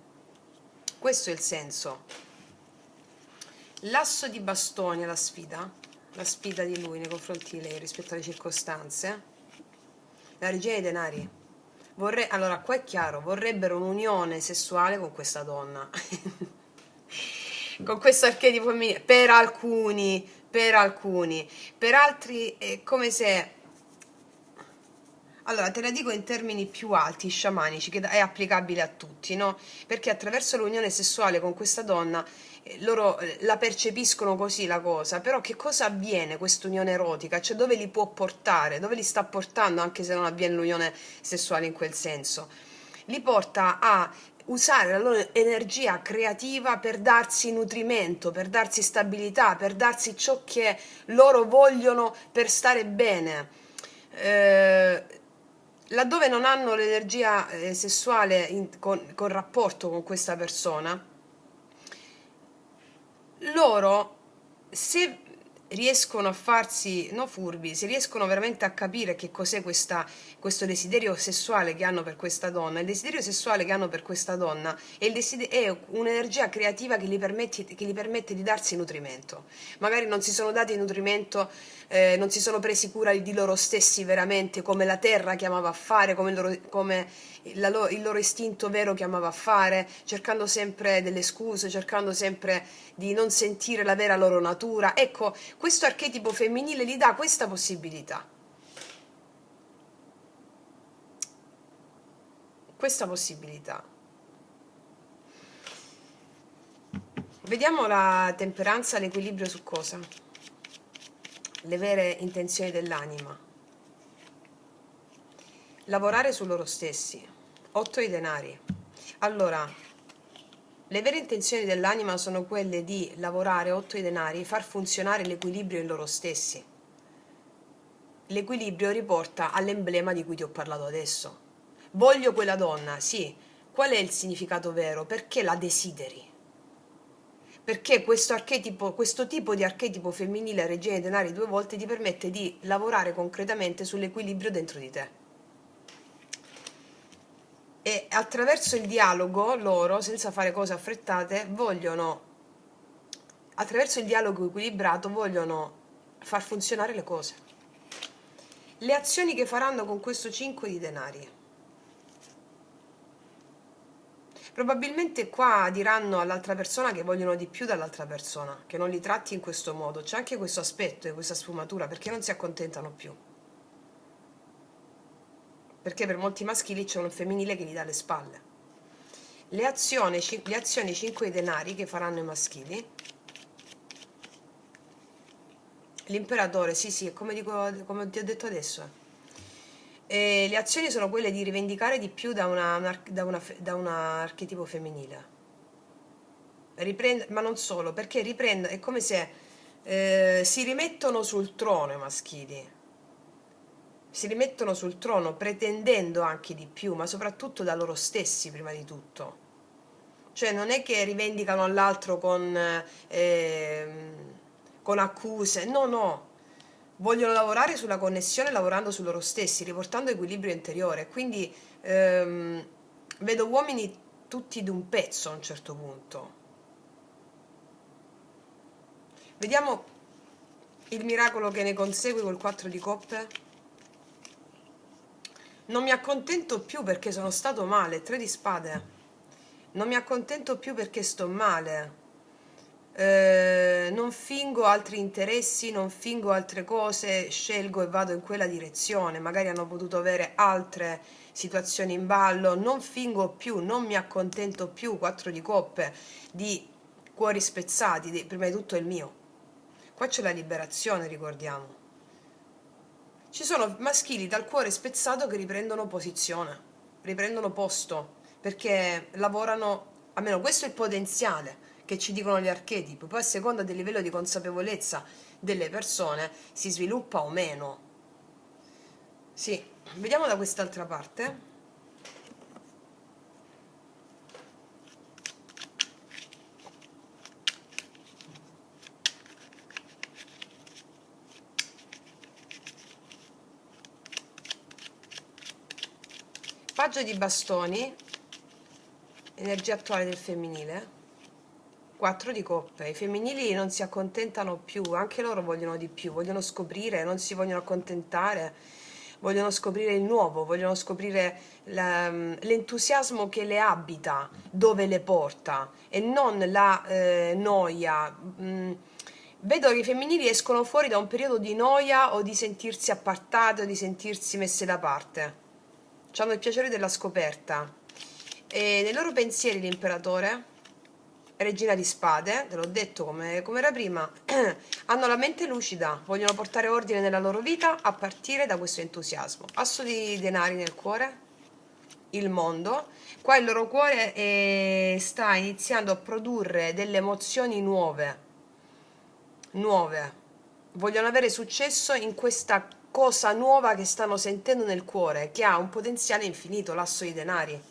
Questo è il senso. L'asso di bastoni è la sfida di lui nei confronti di lei rispetto alle circostanze. La regina dei denari. Allora, qua è chiaro, vorrebbero un'unione sessuale con questa donna. Con questo archetipo femminile. Per alcuni, per alcuni. Per altri è come se... Allora, te la dico in termini più alti, sciamanici, che è applicabile a tutti, no? Perché attraverso l'unione sessuale con questa donna loro la percepiscono così la cosa, però che cosa avviene questa unione erotica? Cioè dove li può portare? Dove li sta portando anche se non avviene l'unione sessuale in quel senso? Li porta a usare la loro energia creativa per darsi nutrimento, per darsi stabilità, per darsi ciò che loro vogliono per stare bene. Laddove non hanno l'energia sessuale con rapporto con questa persona, loro se riescono a farsi, no furbi, se riescono veramente a capire che cos'è questo desiderio sessuale che hanno per questa donna, il desiderio sessuale che hanno per questa donna è un'energia creativa che gli permette di darsi nutrimento. Magari non si sono dati nutrimento, non si sono presi cura di loro stessi veramente come la terra chiamava a fare, come il loro istinto vero chiamava a fare, cercando sempre delle scuse, cercando sempre di non sentire la vera loro natura. Ecco, questo archetipo femminile gli dà questa possibilità. Questa possibilità. Vediamo la temperanza, l'equilibrio su cosa? Le vere intenzioni dell'anima. Lavorare su loro stessi. 8 i denari. Allora, le vere intenzioni dell'anima sono quelle di lavorare 8 i denari, far funzionare l'equilibrio in loro stessi. L'equilibrio riporta all'emblema di cui ti ho parlato adesso. Voglio quella donna, sì. Qual è il significato vero? Perché la desideri? Perché questo tipo di archetipo femminile, regina dei denari 2 volte, ti permette di lavorare concretamente sull'equilibrio dentro di te. E attraverso il dialogo loro, senza fare cose affrettate, attraverso il dialogo equilibrato, vogliono far funzionare le cose. Le azioni che faranno con questo 5 di denari. Probabilmente qua diranno all'altra persona che vogliono di più dall'altra persona, che non li tratti in questo modo. C'è anche questo aspetto e questa sfumatura, perché non si accontentano più. Perché per molti maschili c'è un femminile che gli dà le spalle. Le azioni 5 denari che faranno i maschili. L'imperatore, sì, è come ti ho detto adesso. E le azioni sono quelle di rivendicare di più da un archetipo femminile. Ma non solo, perché è come se si rimettono sul trono i maschili. Si rimettono sul trono pretendendo anche di più, ma soprattutto da loro stessi prima di tutto. Cioè non è che rivendicano all'altro con accuse, no, vogliono lavorare sulla connessione lavorando su loro stessi, riportando equilibrio interiore. Quindi vedo uomini tutti d'un pezzo a un certo punto. Vediamo il miracolo che ne consegue col 4 di coppe. Non mi accontento più perché sono stato male, 3 di spade. Non mi accontento più perché sto male. Non fingo altri interessi, non fingo altre cose, scelgo e vado in quella direzione. Magari hanno potuto avere altre situazioni in ballo. Non fingo più, non mi accontento più, 4 di coppe, di cuori spezzati, prima di tutto il mio. Qua c'è la liberazione, ricordiamo. Ci sono maschili dal cuore spezzato che riprendono posizione, riprendono posto, perché lavorano, almeno questo è il potenziale che ci dicono gli archetipi, poi a seconda del livello di consapevolezza delle persone si sviluppa o meno. Sì, vediamo da quest'altra parte. Paggio di bastoni, energia attuale del femminile. 4 di coppe. I femminili non si accontentano più, anche loro vogliono di più, vogliono scoprire, non si vogliono accontentare, vogliono scoprire il nuovo, vogliono scoprire l'entusiasmo che le abita, dove le porta e non la noia. Vedo che i femminili escono fuori da un periodo di noia o di sentirsi appartate o di sentirsi messe da parte. Hanno il piacere della scoperta. E nei loro pensieri l'imperatore, regina di spade, te l'ho detto come era prima, hanno la mente lucida, vogliono portare ordine nella loro vita a partire da questo entusiasmo. Asso di denari nel cuore, il mondo. Qua il loro cuore sta iniziando a produrre delle emozioni nuove, nuove. Vogliono avere successo in questa cosa nuova che stanno sentendo nel cuore, che ha un potenziale infinito, l'asso di denari.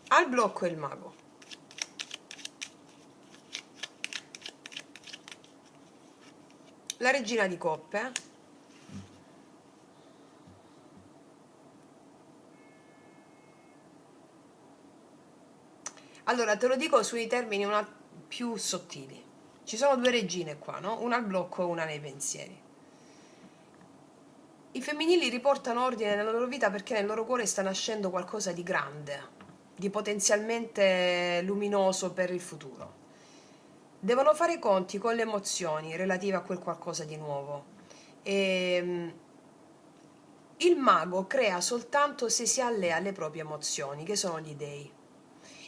Al blocco il mago. La regina di coppe. Allora, te lo dico sui termini più sottili. Ci sono due regine qua, no? Una al blocco e una nei pensieri. I femminili riportano ordine nella loro vita perché nel loro cuore sta nascendo qualcosa di grande, di potenzialmente luminoso per il futuro. Devono fare i conti con le emozioni relative a quel qualcosa di nuovo. Il mago crea soltanto se si allea alle proprie emozioni, che sono gli dei.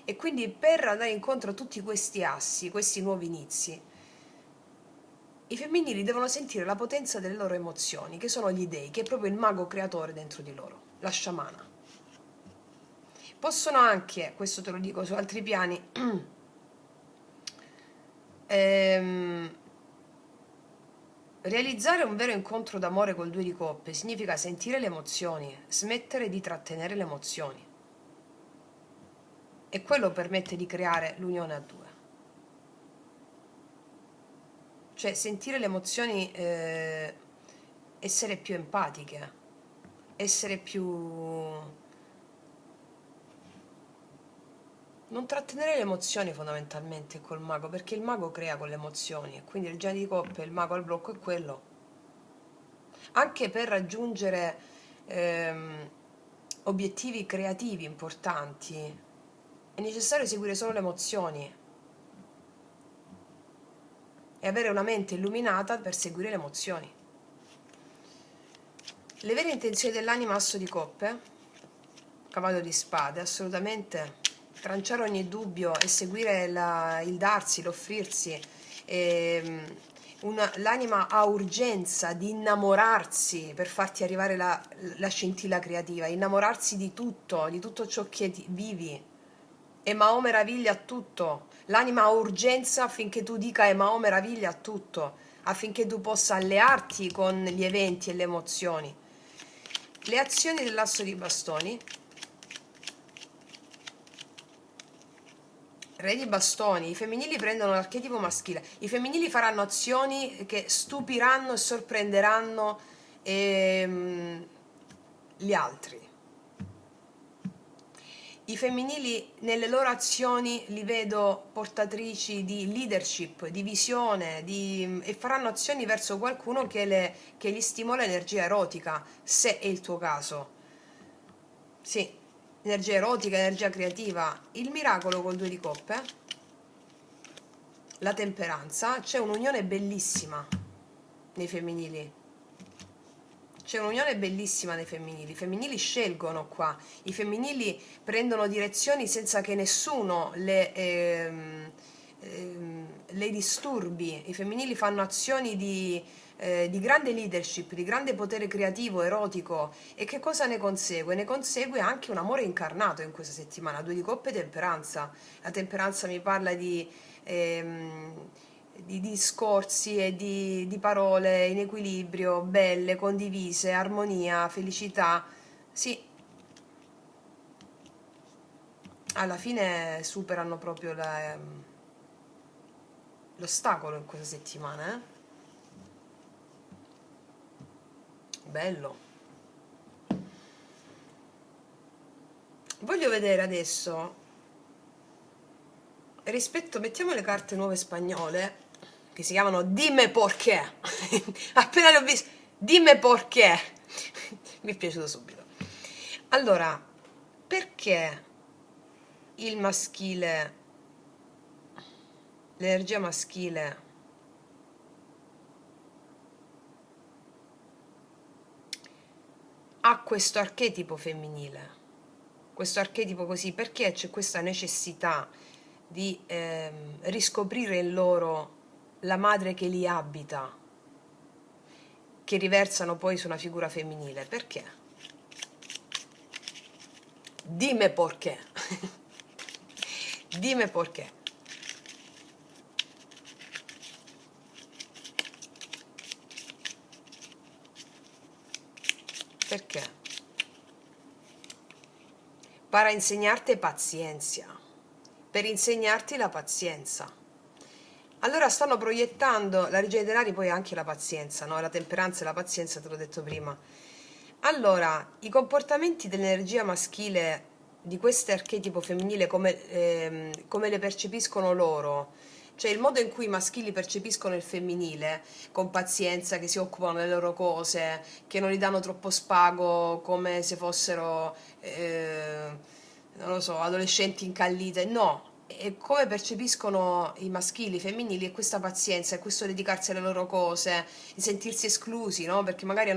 E quindi per andare incontro a tutti questi assi, questi nuovi inizi, i femminili devono sentire la potenza delle loro emozioni, che sono gli dei, che è proprio il mago creatore dentro di loro, la sciamana. Possono anche, questo te lo dico su altri piani, realizzare un vero incontro d'amore col 2 di coppe significa sentire le emozioni, smettere di trattenere le emozioni. E quello permette di creare l'unione a due. Cioè sentire le emozioni, essere più empatiche, essere più... non trattenere le emozioni fondamentalmente col mago, perché il mago crea con le emozioni, quindi il genio di coppe, il mago al blocco è quello. Anche per raggiungere obiettivi creativi importanti è necessario seguire solo le emozioni e avere una mente illuminata per seguire le emozioni. Le vere intenzioni dell'anima, asso di coppe, cavallo di spade, assolutamente tranciare ogni dubbio e seguire il darsi, l'offrirsi. L'anima ha urgenza di innamorarsi per farti arrivare la scintilla creativa, innamorarsi di tutto ciò che vivi. E Mao meraviglia tutto. L'anima ha urgenza affinché tu dica e Mao meraviglia tutto, affinché tu possa allearti con gli eventi e le emozioni. Le azioni dell'asso di bastoni. Re di bastoni, i femminili prendono l'archetipo maschile, i femminili faranno azioni che stupiranno e sorprenderanno gli altri. I femminili nelle loro azioni li vedo portatrici di leadership, di visione, e faranno azioni verso qualcuno che gli stimola energia erotica, se è il tuo caso. Sì, energia erotica, energia creativa. Il miracolo col 2 di coppe, la temperanza, c'è un'unione bellissima nei femminili. C'è un'unione bellissima nei femminili. I femminili scelgono qua, i femminili prendono direzioni senza che nessuno le disturbi. I femminili fanno azioni di grande leadership, di grande potere creativo, erotico. E che cosa ne consegue? Ne consegue anche un amore incarnato in questa settimana. 2 di coppe e temperanza. La temperanza mi parla di discorsi e di parole in equilibrio, belle, condivise, armonia, felicità. Sì, alla fine superano proprio l'ostacolo in questa settimana, eh? Bello. Voglio vedere adesso, rispetto, mettiamo le carte nuove spagnole, che si chiamano Dime Porqué. Appena le ho viste, Dime Porqué. Mi è piaciuto subito. Allora, perché il maschile, l'energia maschile ha questo archetipo femminile, questo archetipo così, perché c'è questa necessità di riscoprire in loro la madre che li abita, che riversano poi su una figura femminile. Perché? Dime perché. Dime perché. Perché? Para insegnarte paciencia, per insegnarti la pazienza. Allora stanno proiettando la regina dei denari, poi anche la pazienza, no? La temperanza e la pazienza, te l'ho detto prima. Allora, i comportamenti dell'energia maschile di questo archetipo femminile, come le percepiscono loro, cioè il modo in cui i maschili percepiscono il femminile, con pazienza, che si occupano delle loro cose, che non gli danno troppo spago come se fossero, non lo so, adolescenti incallite, no. E come percepiscono i maschili, i femminili, è questa pazienza, è questo dedicarsi alle loro cose, di sentirsi esclusi, no? Perché magari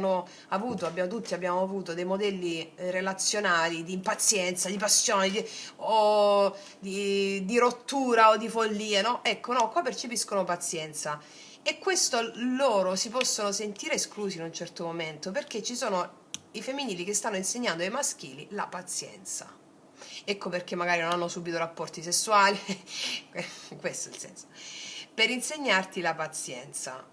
tutti abbiamo avuto dei modelli relazionali di impazienza, di passione, o di rottura o di follia, no? Ecco, no, qua percepiscono pazienza. E questo loro si possono sentire esclusi in un certo momento, perché ci sono i femminili che stanno insegnando ai maschili la pazienza. Ecco perché magari non hanno subito rapporti sessuali, questo è il senso, per insegnarti la pazienza.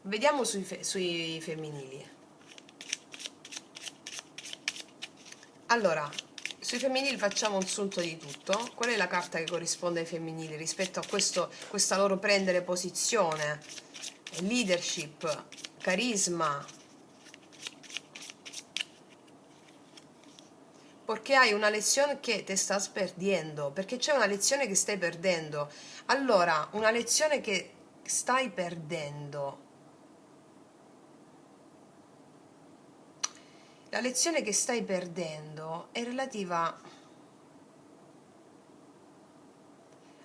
Vediamo sui femminili. Allora, sui femminili facciamo un sunto di tutto. Qual è la carta che corrisponde ai femminili rispetto a questa loro prendere posizione, leadership, carisma? Perché hai una lezione che te stai perdendo, perché c'è una lezione che stai perdendo. Allora, una lezione che stai perdendo. La lezione che stai perdendo è relativa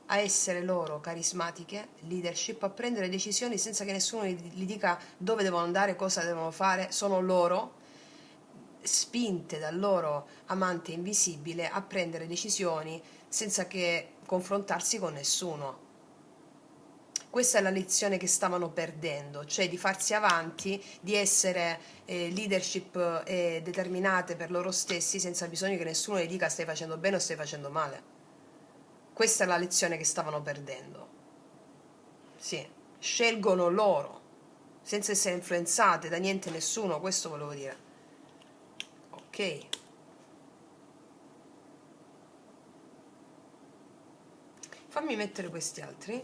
a essere loro carismatiche, leadership, a prendere decisioni senza che nessuno gli dica dove devono andare, cosa devono fare. Sono loro, spinte dal loro amante invisibile, a prendere decisioni senza che confrontarsi con nessuno. Questa è la lezione che stavano perdendo, cioè di farsi avanti, di essere leadership determinate per loro stessi senza bisogno che nessuno gli dica stai facendo bene o stai facendo male. Questa è la lezione che stavano perdendo. Sì, scelgono loro, senza essere influenzate da niente e nessuno, questo volevo dire. Ok. fammi mettere questi altri,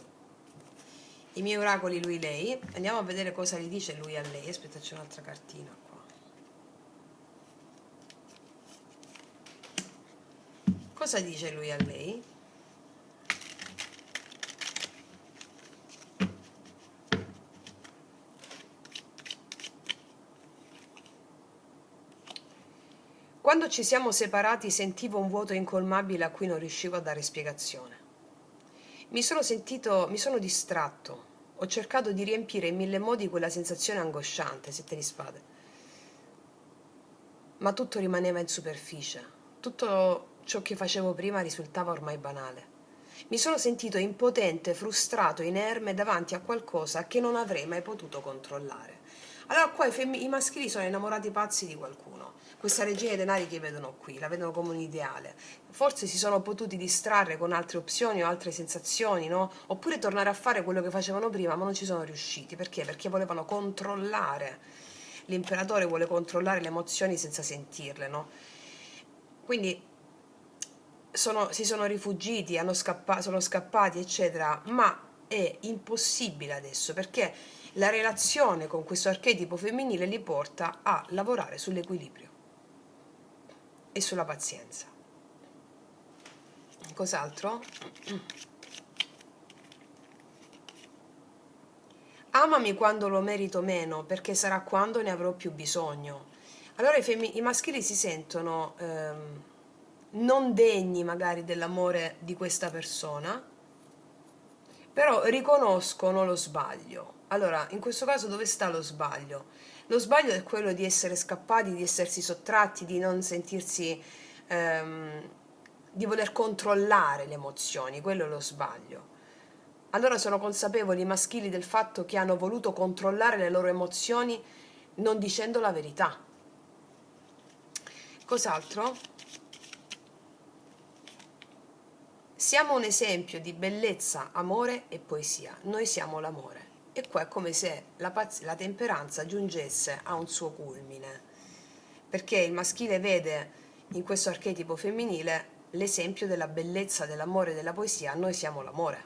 i miei oracoli lui lei, andiamo a vedere cosa gli dice lui a lei. Aspetta, c'è un'altra cartina qua. Cosa dice lui a lei? Quando ci siamo separati sentivo un vuoto incolmabile a cui non riuscivo a dare spiegazione. Mi sono distratto, ho cercato di riempire in mille modi quella sensazione angosciante, sette di spade. Ma tutto rimaneva in superficie, tutto ciò che facevo prima risultava ormai banale. Mi sono sentito impotente, frustrato, inerme davanti a qualcosa che non avrei mai potuto controllare. Allora qua i maschili sono innamorati pazzi di qualcuno. Questa regina dei denari che vedono qui, la vedono come un ideale. Forse si sono potuti distrarre con altre opzioni o altre sensazioni, no? Oppure tornare a fare quello che facevano prima, ma non ci sono riusciti. Perché? Perché volevano controllare. L'imperatore vuole controllare le emozioni senza sentirle, no? Quindi si sono rifuggiti, sono scappati, eccetera, ma è impossibile adesso perché la relazione con questo archetipo femminile li porta a lavorare sull'equilibrio e sulla pazienza. Cos'altro? Amami quando lo merito meno, perché sarà quando ne avrò più bisogno. Allora i maschili si sentono non degni magari dell'amore di questa persona, però riconoscono lo sbaglio. Allora, in questo caso dove sta lo sbaglio? Lo sbaglio è quello di essere scappati, di essersi sottratti, di non sentirsi, ehm, di voler controllare le emozioni, quello è lo sbaglio. Allora sono consapevoli i maschili del fatto che hanno voluto controllare le loro emozioni non dicendo la verità. Cos'altro? Siamo un esempio di bellezza, amore e poesia. Noi siamo l'amore. E qua è come se la temperanza giungesse a un suo culmine, perché il maschile vede in questo archetipo femminile l'esempio della bellezza, dell'amore e della poesia. Noi siamo l'amore.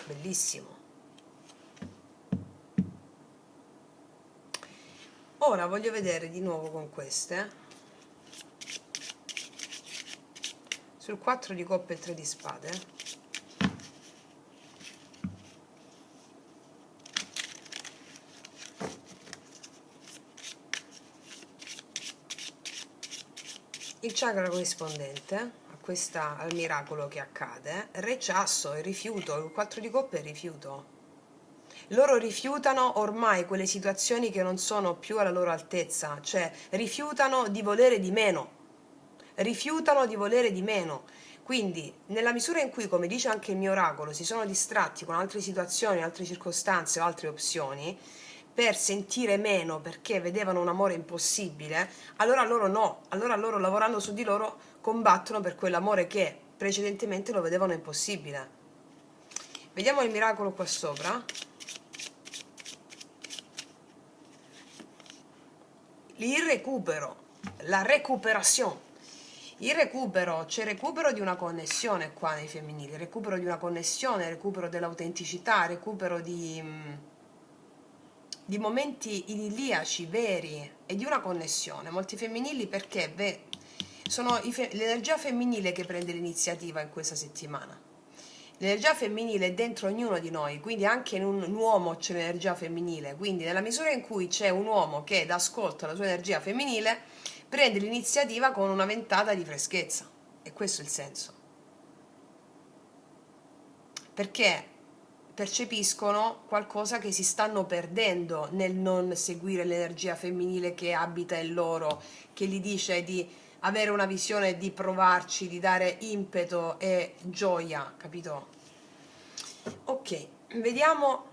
Bellissimo. Ora voglio vedere di nuovo con queste. Sul 4 di coppe e 3 di spade. Il chakra corrispondente al miracolo che accade, rechasso, il rifiuto, il 4 di coppe è il rifiuto. Loro rifiutano ormai quelle situazioni che non sono più alla loro altezza, cioè rifiutano di volere di meno, rifiutano di volere di meno. Quindi, nella misura in cui, come dice anche il mio oracolo, si sono distratti con altre situazioni, altre circostanze o altre opzioni, per sentire meno perché vedevano un amore impossibile, allora loro no, allora loro lavorando su di loro combattono per quell'amore che precedentemente lo vedevano impossibile. Vediamo il miracolo qua sopra. Il recupero, la recuperazione. Il recupero, c'è recupero di una connessione qua nei femminili, recupero di una connessione, recupero dell'autenticità, recupero di momenti idilliaci, veri e di una connessione. Molti femminili perché sono l'energia femminile che prende l'iniziativa in questa settimana. L'energia femminile è dentro ognuno di noi, quindi anche in un uomo c'è l'energia femminile, quindi nella misura in cui c'è un uomo che dà ascolto alla sua energia femminile, prende l'iniziativa con una ventata di freschezza. E questo è il senso. Perché percepiscono qualcosa che si stanno perdendo nel non seguire l'energia femminile che abita in loro, che gli dice di avere una visione, di provarci, di dare impeto e gioia, capito? Ok, vediamo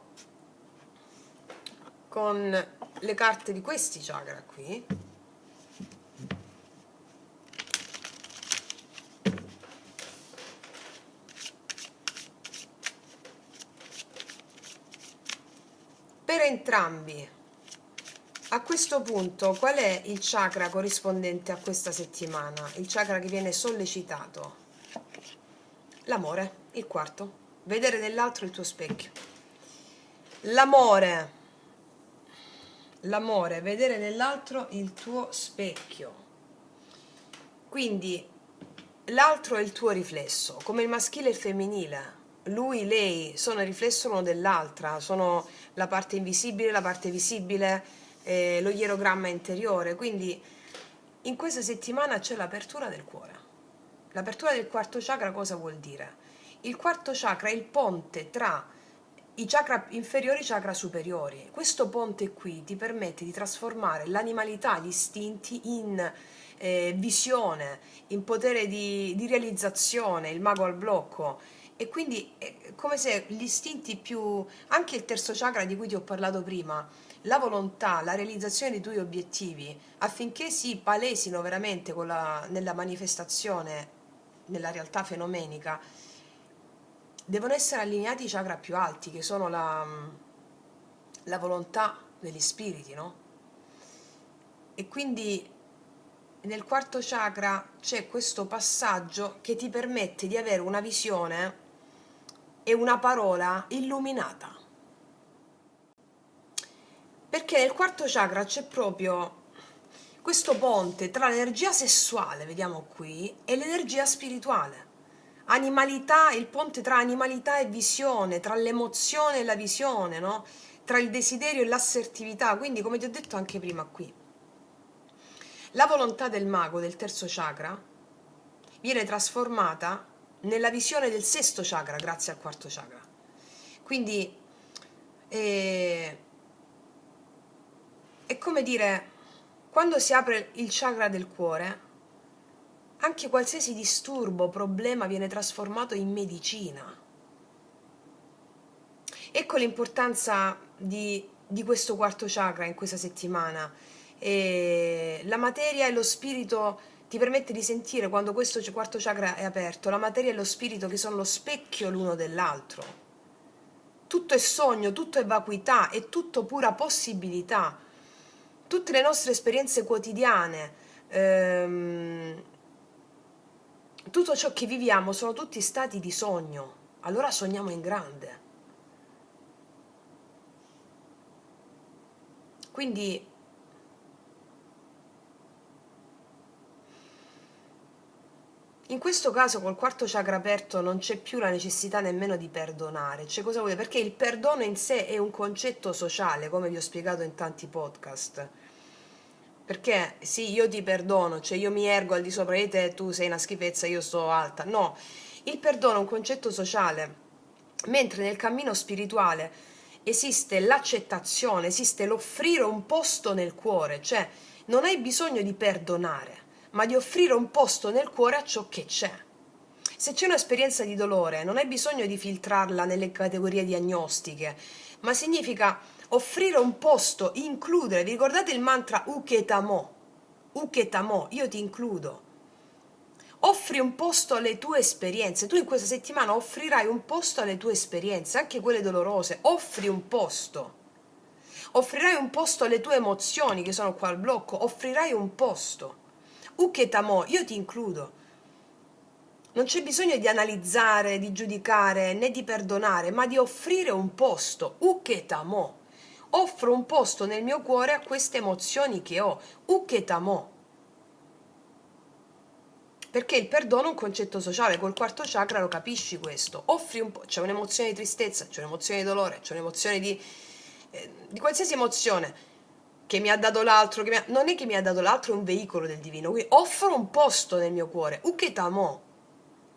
con le carte di questi chakra qui. Per entrambi, a questo punto, qual è il chakra corrispondente a questa settimana? Il chakra che viene sollecitato? L'amore, il quarto, vedere nell'altro il tuo specchio. L'amore, l'amore, vedere nell'altro il tuo specchio. Quindi l'altro è il tuo riflesso, come il maschile e il femminile. Lui, lei sono il riflesso l'uno dell'altra, sono la parte invisibile, la parte visibile, lo ierogramma interiore. Quindi in questa settimana c'è l'apertura del cuore. L'apertura del quarto chakra cosa vuol dire? Il quarto chakra è il ponte tra i chakra inferiori e i chakra superiori. Questo ponte qui ti permette di trasformare l'animalità, gli istinti in visione, in potere di realizzazione, il mago al blocco. E quindi è come se gli istinti più, anche il terzo chakra di cui ti ho parlato prima, la volontà, la realizzazione dei tuoi obiettivi, affinché si palesino veramente nella manifestazione, nella realtà fenomenica, devono essere allineati i chakra più alti, che sono la volontà degli spiriti, no? E quindi nel quarto chakra c'è questo passaggio che ti permette di avere una visione e una parola illuminata. Perché nel quarto chakra c'è proprio questo ponte tra l'energia sessuale, vediamo qui, e l'energia spirituale. Animalità, il ponte tra animalità e visione, tra l'emozione e la visione, no? Tra il desiderio e l'assertività. Quindi, come ti ho detto anche prima qui, la volontà del mago del terzo chakra viene trasformata nella visione del sesto chakra grazie al quarto chakra. Quindi è come dire, quando si apre il chakra del cuore, anche qualsiasi disturbo, problema viene trasformato in medicina. Ecco l'importanza di questo quarto chakra in questa settimana. La materia e lo spirito ti permette di sentire, quando questo quarto chakra è aperto, la materia e lo spirito che sono lo specchio l'uno dell'altro. Tutto è sogno, tutto è vacuità, è tutto pura possibilità. Tutte le nostre esperienze quotidiane, tutto ciò che viviamo sono tutti stati di sogno. Allora sogniamo in grande. Quindi in questo caso col quarto chakra aperto non c'è più la necessità nemmeno di perdonare. Cioè, cosa vuol dire? Perché il perdono in sé è un concetto sociale, come vi ho spiegato in tanti podcast. Perché sì, io ti perdono, cioè io mi ergo al di sopra di te, tu sei una schifezza, io sto alta. No, il perdono è un concetto sociale, mentre nel cammino spirituale esiste l'accettazione, esiste l'offrire un posto nel cuore, cioè non hai bisogno di perdonare, ma di offrire un posto nel cuore a ciò che c'è. Se c'è un'esperienza di dolore, non hai bisogno di filtrarla nelle categorie diagnostiche, ma significa offrire un posto, includere. Vi ricordate il mantra Uketamo? Uketamo, io ti includo. Offri un posto alle tue esperienze. Tu in questa settimana offrirai un posto alle tue esperienze, anche quelle dolorose. Offri un posto. Offrirai un posto alle tue emozioni che sono qua al blocco. Offrirai un posto. Uketamo, io ti includo. Non c'è bisogno di analizzare, di giudicare, né di perdonare, ma di offrire un posto. Uketamo. Offro un posto nel mio cuore a queste emozioni che ho. Uketamo. Perché il perdono è un concetto sociale, col quarto chakra lo capisci questo. Offri un po', c'è un'emozione di tristezza, c'è un'emozione di dolore, c'è un'emozione di qualsiasi emozione che mi ha dato l'altro, non è che mi ha dato l'altro, è un veicolo del divino, quindi offro un posto nel mio cuore, uketamo,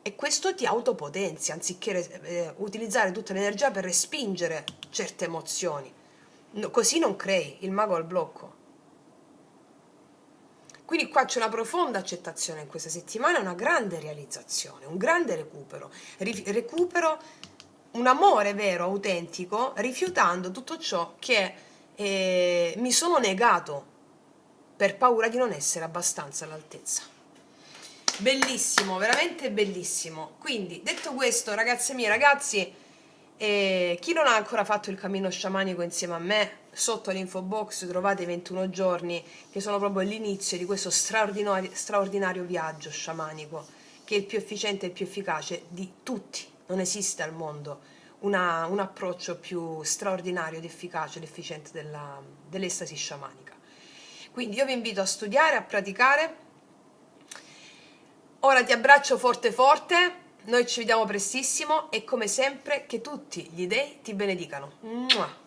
e questo ti autopotenzia, anziché utilizzare tutta l'energia per respingere certe emozioni. No, così non crei, il mago al blocco. Quindi qua c'è una profonda accettazione in questa settimana, una grande realizzazione, un grande recupero. Recupero un amore vero, autentico, rifiutando tutto ciò che mi sono negato per paura di non essere abbastanza all'altezza. Bellissimo, veramente bellissimo. Quindi, detto questo, ragazze mie, ragazzi, chi non ha ancora fatto il cammino sciamanico insieme a me, sotto l'info box trovate i 21 giorni che sono proprio l'inizio di questo straordinario viaggio sciamanico che è il più efficiente e il più efficace di tutti. Non esiste al mondo un approccio più straordinario ed efficace ed efficiente dell'estasi sciamanica. Quindi io vi invito a studiare, a praticare. Ora ti abbraccio forte forte, noi ci vediamo prestissimo e come sempre che tutti gli dei ti benedicano. Mua.